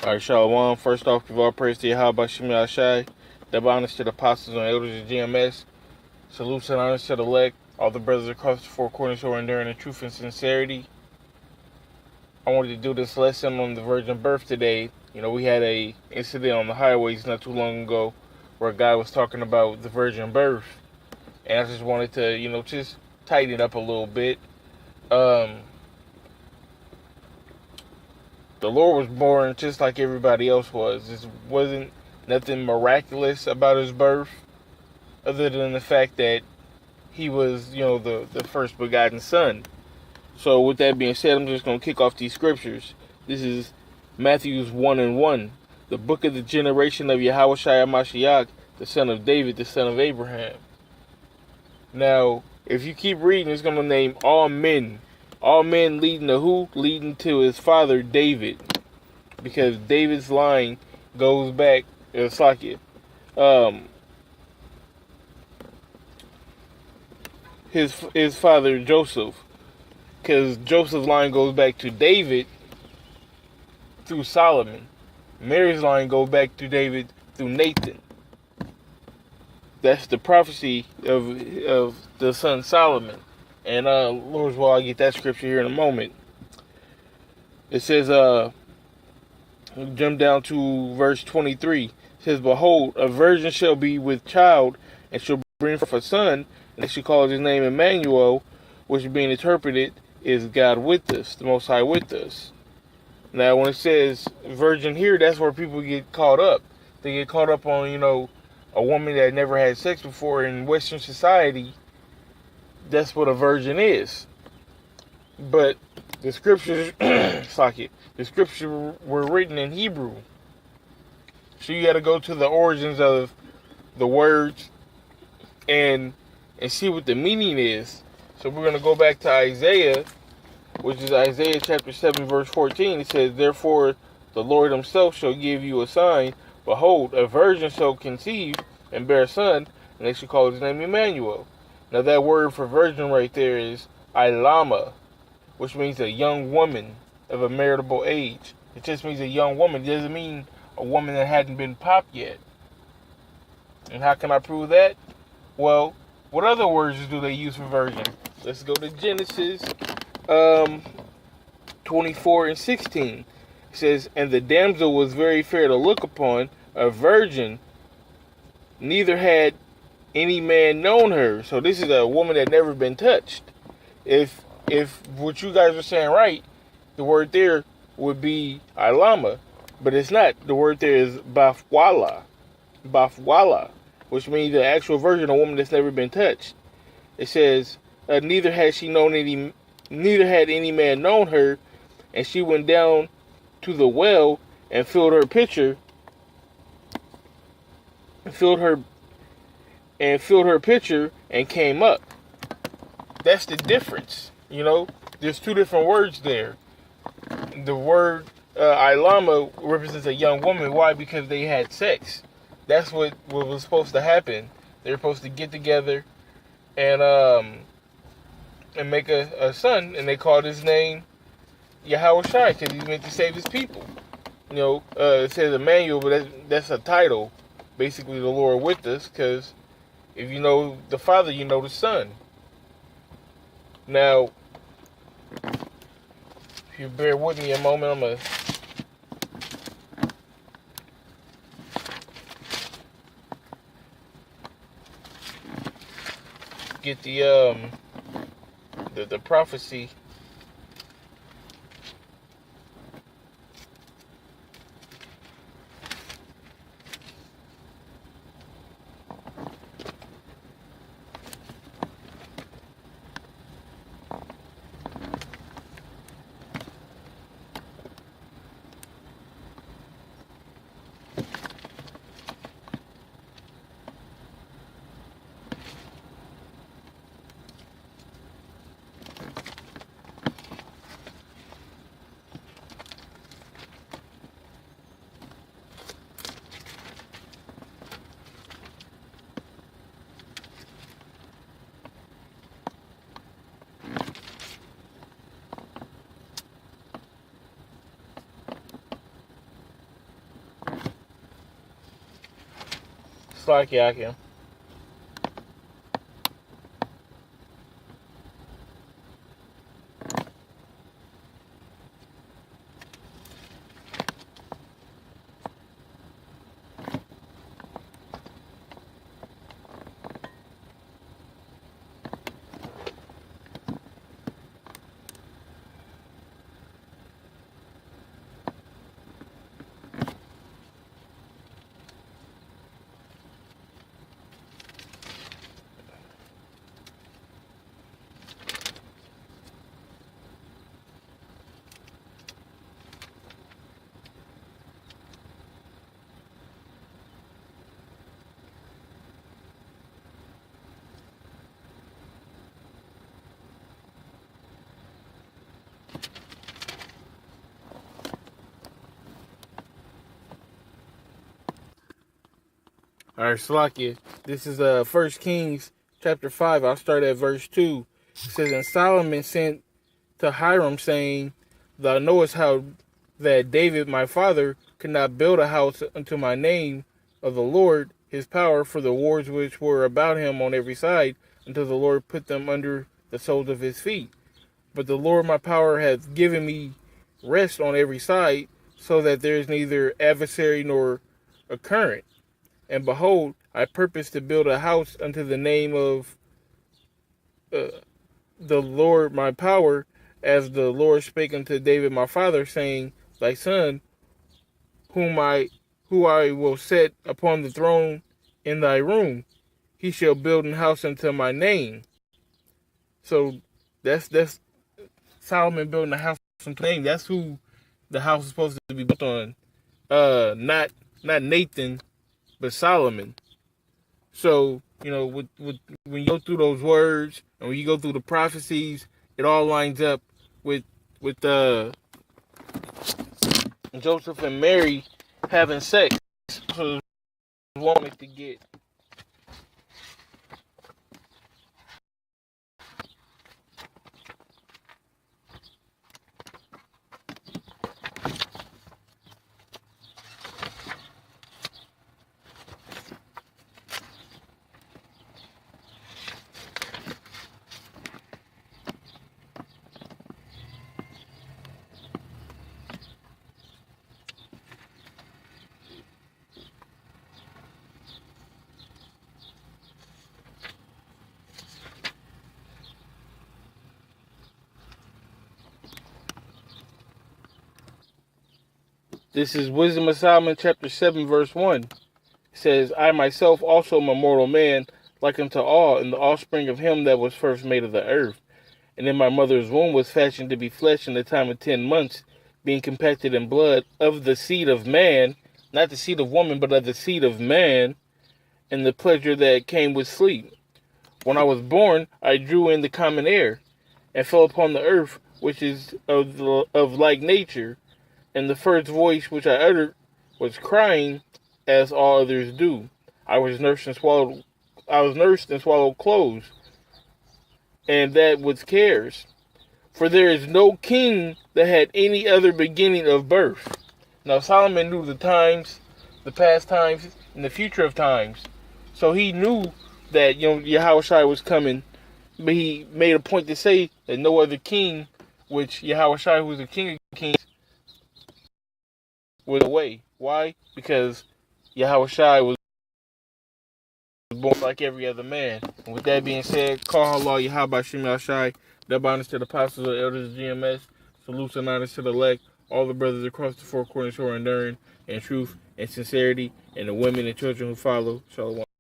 Alright, Shalom. First off, give all praise to Yahweh Shem Yahshai. Double honors to the apostles and elders of GMS. Salutes and honors to the elect, all the brothers across the four corners who are enduring in truth and sincerity. I wanted to do this lesson on the virgin birth today. You know, we had a incident on the highways not too long ago where a guy was talking about the virgin birth. And I just wanted to, just tighten it up a little bit. The Lord was born just like everybody else was. There wasn't nothing miraculous about his birth other than the fact that he was, the first begotten son. So with that being said, I'm just going to kick off these scriptures. This is Matthew's 1:1, the book of the generation of Yahushua Mashiach, the son of David, the son of Abraham. Now, if you keep reading, it's going to name all men. All men leading to who? Leading to his father David. Because David's line goes back, it's like it. His father Joseph. Because Joseph's line goes back to David through Solomon. Mary's line goes back to David through Nathan. That's the prophecy of the son Solomon. And Lord's will, I'll get that scripture here in a moment. It says, jump down to verse 23. It says, behold, a virgin shall be with child, and shall bring forth a son, and they shall call his name Emmanuel, which being interpreted is God with us, the Most High with us. Now, when it says virgin here, that's where people get caught up. They get caught up on, a woman that never had sex before. In Western society, that's what a virgin is. But the scriptures, the scriptures were written in Hebrew. So you got to go to the origins of the words and see what the meaning is. So we're going to go back to Isaiah, which is Isaiah chapter 7, verse 14. It says, therefore the Lord himself shall give you a sign. Behold, a virgin shall conceive and bear a son, and they shall call his name Emmanuel. Now that word for virgin right there is Ilama, which means a young woman of a marriageable age. It just means a young woman. It doesn't mean a woman that hadn't been popped yet. And how can I prove that? Well, what other words do they use for virgin? Let's go to Genesis 24:16. It says, and the damsel was very fair to look upon, a virgin, neither had any man known her. So this is a woman that never been touched. If what you guys are saying right, the word there would be Ilama, but it's not. The word there is Bafwala, which means the actual virgin, a woman that's never been touched. It says, neither had any man known her, and she went down to the well and filled her pitcher, and came up. That's the difference. There's two different words there. The word Ilama represents a young woman. Why? Because they had sex. That's what was supposed to happen. They were supposed to get together and make a son, and they called his name Yahushua because he's meant to save his people. It says Emmanuel, but that's a title. Basically, the Lord with us, because if you know the Father, you know the Son. Now, if you bear with me a moment, I'm going to get the prophecy. Slakia. All right, Slakia. This is 1 Kings chapter 5. I'll start at verse 2. It says, And Solomon sent to Hiram, saying, Thou knowest how that David my father could not build a house unto my name of the Lord his power for the wars which were about him on every side, until the Lord put them under the soles of his feet. But the Lord my power hath given me rest on every side, so that there is neither adversary nor occurrent. And behold, I purpose to build a house unto the name of the Lord my power, as the Lord spake unto David my father, saying, Thy son, who I will set upon the throne in thy room, he shall build an house unto my name. So that's Solomon building a house unto his name. That's who the house is supposed to be built on. Not Nathan, but Solomon. So, with when you go through those words and when you go through the prophecies, it all lines up with Joseph and Mary having sex. So wanted to get This is Wisdom of Solomon, chapter 7, verse 1. It says, I myself also am a mortal man, like unto all, and the offspring of him that was first made of the earth. And in my mother's womb was fashioned to be flesh in the time of 10 months, being compacted in blood of the seed of man, not the seed of woman, but of the seed of man, and the pleasure that came with sleep. When I was born, I drew in the common air, and fell upon the earth, which is of like nature. And the first voice which I uttered was crying, as all others do. I was nursed and swallowed clothes, and that with cares. For there is no king that had any other beginning of birth. Now Solomon knew the times, the past times, and the future of times. So he knew that Yahushua was coming, but he made a point to say that no other king, which Yahushua, who was the King of Kings, was away. Why? Because Yahushua was born like every other man. And with that being said, call Allah Yahweh Shem Yahshai, double honors to the apostles, the elders of GMS, salutes and honors to the elect, all the brothers across the four corners who are enduring in truth and sincerity, and the women and children who follow. Shalom.